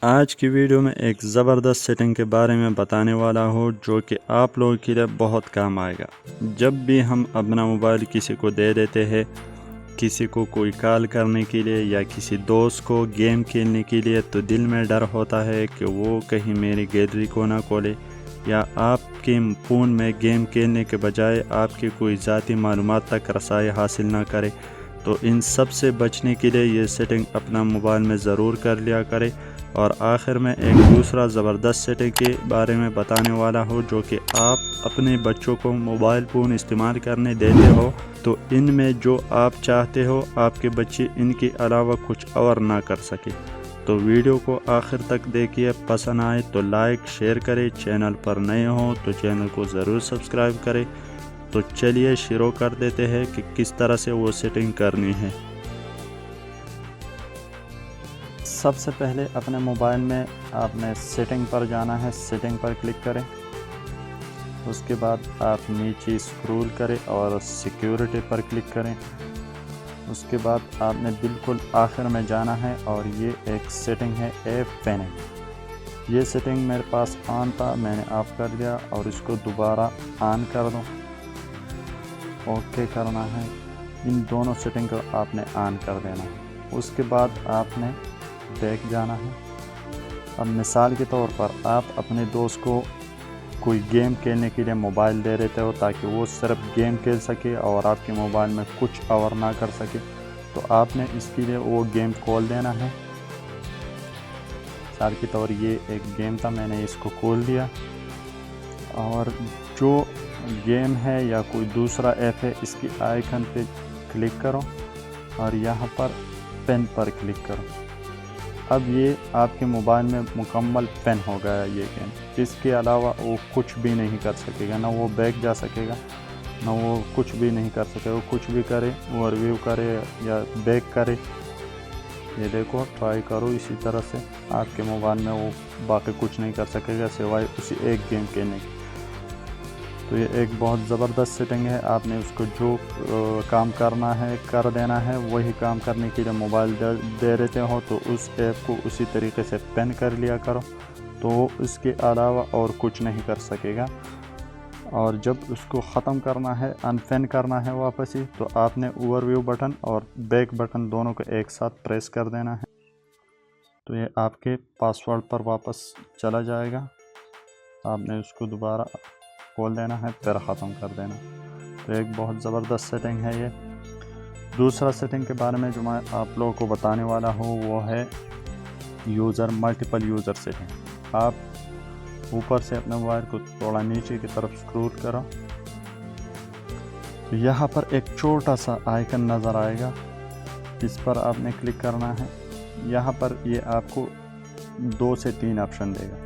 آج کی ویڈیو میں ایک زبردست سیٹنگ کے بارے میں بتانے والا ہوں جو کہ آپ لوگوں کے لیے بہت کام آئے گا۔ جب بھی ہم اپنا موبائل کسی کو دے دیتے ہیں، کسی کو کوئی کال کرنے کے لیے یا کسی دوست کو گیم کھیلنے کے لیے، تو دل میں ڈر ہوتا ہے کہ وہ کہیں میری گیلری کو نہ کھولے یا آپ کے فون میں گیم کھیلنے کے بجائے آپ کی کوئی ذاتی معلومات تک رسائی حاصل نہ کرے۔ تو ان سب سے بچنے کے لیے یہ سیٹنگ اپنا موبائل میں ضرور کر لیا کرے۔ اور آخر میں ایک دوسرا زبردست سیٹنگ کے بارے میں بتانے والا ہوں جو کہ آپ اپنے بچوں کو موبائل فون استعمال کرنے دیتے ہو تو ان میں جو آپ چاہتے ہو آپ کے بچے ان کے علاوہ کچھ اور نہ کر سکے۔ تو ویڈیو کو آخر تک دیکھیے، پسند آئے تو لائک شیئر کرے، چینل پر نئے ہوں تو چینل کو ضرور سبسکرائب کرے۔ تو چلیے شروع کر دیتے ہیں کہ کس طرح سے وہ سیٹنگ کرنی ہے۔ سب سے پہلے اپنے موبائل میں آپ نے سیٹنگ پر جانا ہے، سیٹنگ پر کلک کریں۔ اس کے بعد آپ نیچے اسکرول کریں اور سیکیورٹی پر کلک کریں۔ اس کے بعد آپ نے بالکل آخر میں جانا ہے اور یہ ایک سیٹنگ ہے ایپ پیننگ۔ یہ سیٹنگ میرے پاس آن تھا، میں نے آف کر دیا اور اس کو دوبارہ آن کر دوں۔ اوکے کرنا ہے، ان دونوں سیٹنگ کو آپ نے آن کر دینا ہے۔ اس کے بعد آپ نے بیک جانا ہے۔ اب مثال کے طور پر آپ اپنے دوست کو کوئی گیم کھیلنے کے لیے موبائل دے دیتے ہو تاکہ وہ صرف گیم کھیل سکے اور آپ کے موبائل میں کچھ اور نہ کر سکے، تو آپ نے اس کے لیے وہ گیم کھول دینا ہے۔ مثال کے طور یہ ایک گیم تھا، میں نے اس کو کھول دیا اور جو گیم ہے یا کوئی دوسرا ایپ ہے اس کی آئیکن پہ کلک کرو اور یہاں پر پین پر کلک کرو۔ اب یہ آپ کے موبائل میں مکمل پین ہو گیا یہ گیم۔ اس کے علاوہ وہ کچھ بھی نہیں کر سکے گا، نہ وہ بیک جا سکے گا، نہ وہ کچھ بھی نہیں کر سکے گا۔ وہ کچھ بھی کرے، اوور ویو کرے یا بیک کرے، یہ دیکھو ٹرائی کرو اسی طرح سے، آپ کے موبائل میں وہ باقی کچھ نہیں کر سکے گا سوائے اسی ایک گیم کھیلنے کی۔ تو یہ ایک بہت زبردست سیٹنگ ہے۔ آپ نے اس کو جو کام کرنا ہے کر دینا ہے، وہی کام کرنے کے لیے موبائل دے دیتے ہو تو اس ایپ کو اسی طریقے سے پین کر لیا کرو، تو اس کے علاوہ اور کچھ نہیں کر سکے گا۔ اور جب اس کو ختم کرنا ہے، انپین کرنا ہے واپس ہی، تو آپ نے اوور ویو بٹن اور بیک بٹن دونوں کو ایک ساتھ پریس کر دینا ہے، تو یہ آپ کے پاسورڈ پر واپس چلا جائے گا۔ آپ نے اس کو دوبارہ کھول دینا ہے، پھر ختم کر دینا۔ تو ایک بہت زبردست سیٹنگ ہے یہ۔ دوسرا سیٹنگ کے بارے میں جو میں آپ لوگوں کو بتانے والا ہوں وہ ہے ملٹیپل یوزر سیٹنگ۔ آپ اوپر سے اپنے موبائل کو تھوڑا نیچے کی طرف سکرول کرو، یہاں پر ایک چھوٹا سا آئیکن نظر آئے گا، اس پر آپ نے کلک کرنا ہے۔ یہاں پر یہ آپ کو 2 سے 3 آپشن دے گا۔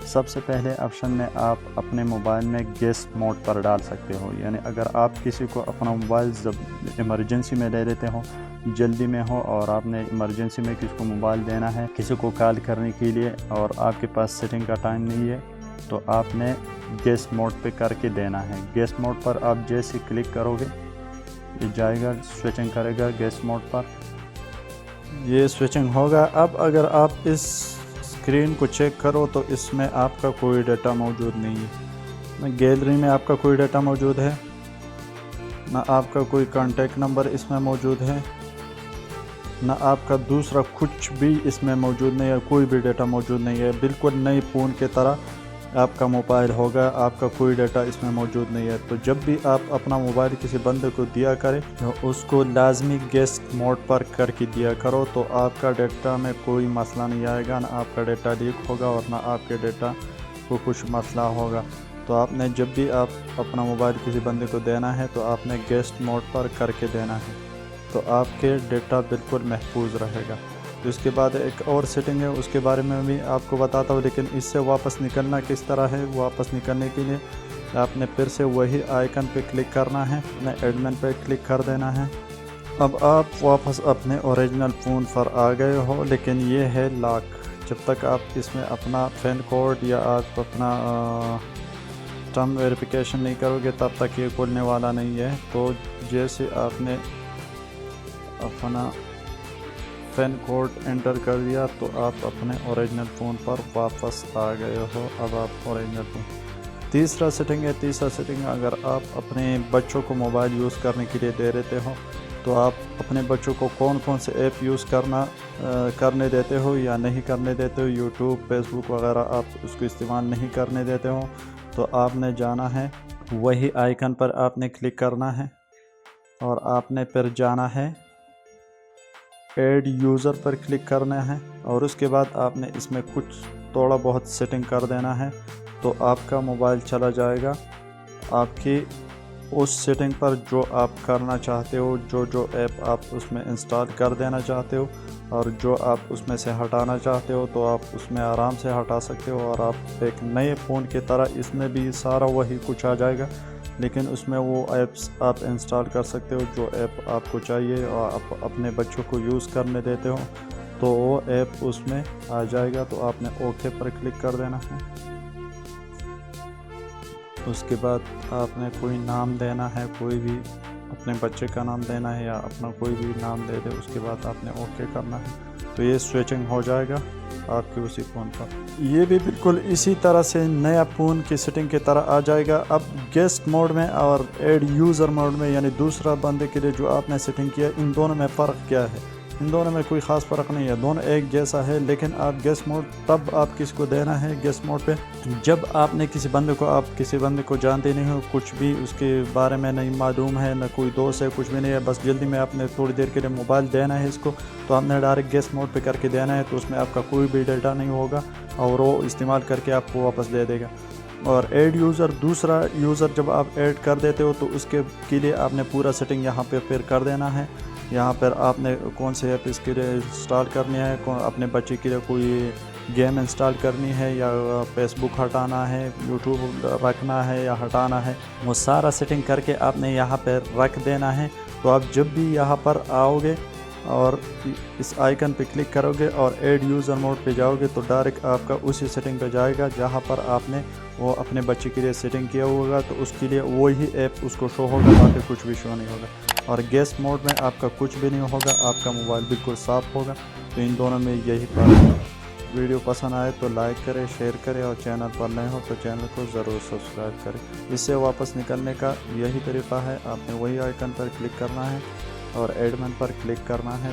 سب سے پہلے آپشن میں آپ اپنے موبائل میں گیسٹ موڈ پر ڈال سکتے ہو، یعنی اگر آپ کسی کو اپنا موبائل ایمرجنسی میں لے لیتے ہو، جلدی میں ہو اور آپ نے ایمرجنسی میں کسی کو موبائل دینا ہے کسی کو کال کرنے کے لیے اور آپ کے پاس سیٹنگ کا ٹائم نہیں ہے، تو آپ نے گیسٹ موڈ پہ کر کے دینا ہے۔ گیسٹ موڈ پر آپ جیسے کلک کرو گے یہ جائے گا، سوئچنگ کرے گا گیسٹ موڈ پر، یہ سوئچنگ ہوگا۔ اب اگر آپ اس اسکرین کو چیک کرو تو اس میں آپ کا کوئی ڈیٹا موجود نہیں ہے، نہ گیلری میں آپ کا کوئی ڈیٹا موجود ہے، نہ آپ کا کوئی کانٹیکٹ نمبر اس میں موجود ہے، نہ آپ کا دوسرا کچھ بھی اس میں موجود نہیں ہے، کوئی بھی ڈیٹا موجود نہیں ہے۔ بالکل نئی فون کی طرح آپ کا موبائل ہوگا، آپ کا کوئی ڈیٹا اس میں موجود نہیں ہے۔ تو جب بھی آپ اپنا موبائل کسی بندے کو دیا کرے تو اس کو لازمی گیسٹ موڈ پر کر کے دیا کرو، تو آپ کا ڈیٹا میں کوئی مسئلہ نہیں آئے گا، نہ آپ کا ڈیٹا لیک ہوگا اور نہ آپ کے ڈیٹا کو کچھ مسئلہ ہوگا۔ تو آپ نے جب بھی آپ اپنا موبائل کسی بندے کو دینا ہے تو آپ نے گیسٹ موڈ پر کر کے دینا ہے، تو آپ کے ڈیٹا بالکل محفوظ رہے گا۔ اس کے بعد ایک اور سیٹنگ ہے، اس کے بارے میں بھی آپ کو بتاتا ہوں، لیکن اس سے واپس نکلنا کس طرح ہے۔ واپس نکلنے کے لیے آپ نے پھر سے وہی آئیکن پہ کلک کرنا ہے، اپنے ایڈمن پہ کلک کر دینا ہے۔ اب آپ واپس اپنے اوریجنل فون پر آ گئے ہو، لیکن یہ ہے لاک۔ جب تک آپ اس میں اپنا پین کوڈ یا آپ اپنا ٹرم ویریفیکیشن نہیں کرو گے تب تک یہ کھولنے والا نہیں ہے۔ تو جیسے آپ نے اپنا پن کوڈ انٹر کر دیا تو آپ اپنے اوریجنل فون پر واپس آ گئے ہو. اب آپ اوریجنل فون. تیسرا سیٹنگ اگر آپ اپنے بچوں کو موبائل یوز کرنے کے لیے دے دیتے ہو تو آپ اپنے بچوں کو کون سے ایپ یوز کرنے دیتے ہو یا نہیں کرنے دیتے ہو. یوٹیوب، فیس بک وغیرہ آپ اس کو استعمال نہیں کرنے دیتے ہو تو آپ نے جانا ہے وہی آئیکن پر آپ نے کلک کرنا ہے اور آپ نے پھر جانا ہے ایڈ یوزر پر کلک کرنا ہے اور اس کے بعد آپ نے اس میں کچھ تھوڑا بہت سیٹنگ کر دینا ہے تو آپ کا موبائل چلا جائے گا آپ کی اس سیٹنگ پر جو آپ کرنا چاہتے ہو. جو ایپ آپ اس میں انسٹال کر دینا چاہتے ہو اور جو آپ اس میں سے ہٹانا چاہتے ہو تو آپ اس میں آرام سے ہٹا سکتے ہو اور آپ ایک نئے فون کی طرح اس میں بھی سارا وہی کچھ آ جائے گا لیکن اس میں وہ ایپس آپ انسٹال کر سکتے ہو جو ایپ آپ کو چاہیے اور آپ اپنے بچوں کو یوز کرنے دیتے ہو تو وہ ایپ اس میں آ جائے گا. تو آپ نے اوکے پر کلک کر دینا ہے. اس کے بعد آپ نے کوئی نام دینا ہے، کوئی بھی اپنے بچے کا نام دینا ہے یا اپنا کوئی بھی نام دے دے. اس کے بعد آپ نے اوکے کرنا ہے تو یہ سوئچنگ ہو جائے گا آپ کے اسی فون پر. یہ بھی بالکل اسی طرح سے نیا فون کی سیٹنگ کی طرح آ جائے گا. اب گیسٹ موڈ میں اور ایڈ یوزر موڈ میں یعنی دوسرا بندے کے لیے جو آپ نے سیٹنگ کیا ان دونوں میں فرق کیا ہے؟ ان دونوں میں کوئی خاص فرق نہیں ہے، دونوں ایک جیسا ہے لیکن آپ گیسٹ موڈ تب آپ کس کو دینا ہے گیسٹ موڈ پہ جب آپ نے کسی بندے کو جانتے نہیں ہو، کچھ بھی اس کے بارے میں نہیں معلوم ہے، نہ کوئی دوست ہے، کچھ بھی نہیں ہے، بس جلدی میں آپ نے تھوڑی دیر کے لیے موبائل دینا ہے اس کو تو آپ نے ڈائریکٹ گیسٹ موڈ پہ کر کے دینا ہے تو اس میں آپ کا کوئی بھی ڈیٹا نہیں ہوگا اور وہ استعمال کر کے آپ کو واپس دے دے گا. اور ایڈ یوزر دوسرا یوزر جب آپ ایڈ کر دیتے ہو تو اس کے لیے آپ نے پورا سیٹنگ یہاں پہ پھر کر دینا ہے. یہاں پر آپ نے کون سے ایپ اس کے لیے انسٹال کرنی ہے، اپنے بچے کے لیے کوئی گیم انسٹال کرنی ہے یا فیس بک ہٹانا ہے، یوٹیوب رکھنا ہے یا ہٹانا ہے، وہ سارا سیٹنگ کر کے آپ نے یہاں پر رکھ دینا ہے. تو آپ جب بھی یہاں پر آؤ گے اور اس آئیکن پہ کلک کرو گے اور ایڈ یوزر موڈ پہ جاؤ گے تو ڈائریکٹ آپ کا اسی سیٹنگ پہ جائے گا جہاں پر آپ نے وہ اپنے بچے کے لیے سیٹنگ کیا ہوگا تو اس کے لیے وہی ایپ اس کو شو ہوگا، باقی کچھ بھی شو نہیں ہوگا. اور گیسٹ موڈ میں آپ کا کچھ بھی نہیں ہوگا، آپ کا موبائل بالکل صاف ہوگا. تو ان دونوں میں یہی فرق ہے. ویڈیو پسند آئے تو لائک کرے، شیئر کرے اور چینل پر نئے ہو تو چینل کو ضرور سبسکرائب کرے. اس سے واپس نکلنے کا یہی طریقہ ہے، آپ نے وہی آئیکن پر کلک کرنا ہے اور ایڈمن پر کلک کرنا ہے.